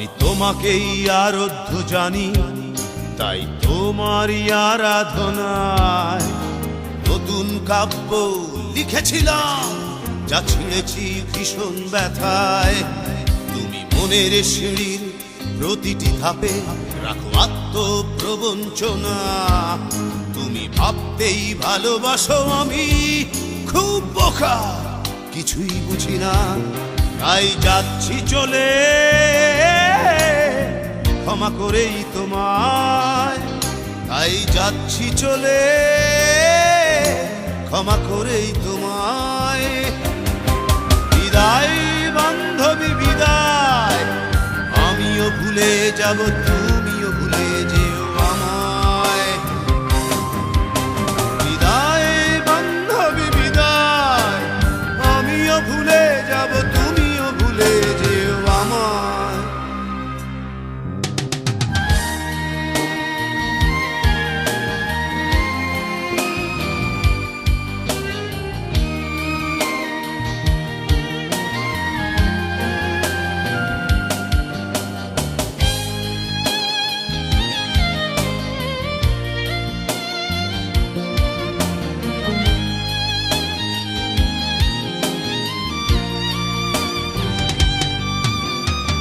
আমি তোমাকেই আরাধ্য জানি, তাই তোমারই আরাধনায় নতুন কাব্য লিখেছিলাম, যা ছিঁড়েছি ভীষণ ব্যথায়। তুমি মনের সিঁড়ির প্রতিটি ধাপে রাখো আত্মপ্রবঞ্চনা। তুমি ভাবতেই ভালোবাসো, আমি খুব বোকা, কিছুই বুঝি না। তাই যাচ্ছি চলে, ক্ষমা করেই তোমায়। তাই যাচ্ছি চলে, ক্ষমা করেই তোমায়। বিদায় বান্ধবী বিদায়, আমিও ভুলে যাব, তুমিও ভুলে যেও আমায়। বিদায় বান্ধবী বিদায়, আমিও ভুলে যাব, তুমিও ভুলে যেও আমায়।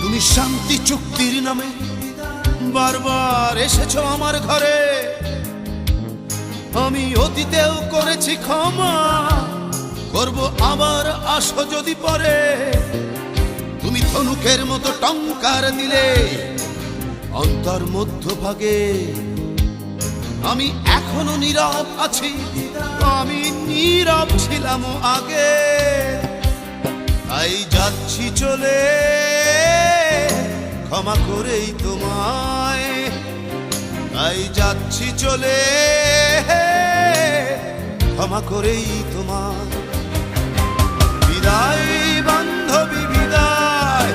তুমি শান্তি চুক্তির নামে বারবার এসেছো আমার ঘরে। আমি অতীতেও করেছি ক্ষমা, করব আবার, আসো যদি পরে। তুমি ধনুকের মতো টঙ্কার দিলে অন্তর মধ্যভাগে। আমি এখনো নীরব আছি, আমি নীরব ছিলাম আগে। তাই যাচ্ছি চলে, ক্ষমা করেই তোমায়। তাই যাচ্ছি চলে, ক্ষমা করেই তোমায়। বিদায় বান্ধবী বিদায়,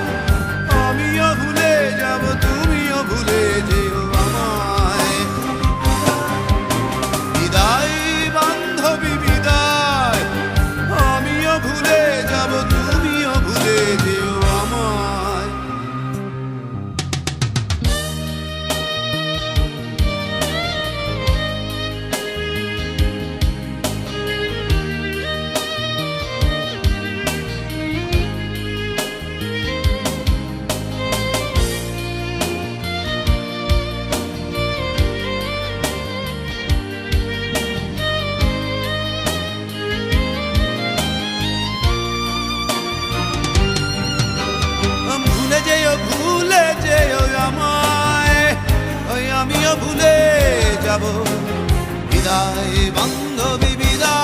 আমিও ভুলে যাব, তুমিও ভুলে যেও আমায়। বিদায় বান্ধবী বিদায়, আমিও ভুলে যাব, তুমিও ভুলে যেও আমায়। ভুলে যেও আমায়, ওই আমিও ভুলে যাব। বিদায় বান্ধবী বিদায়।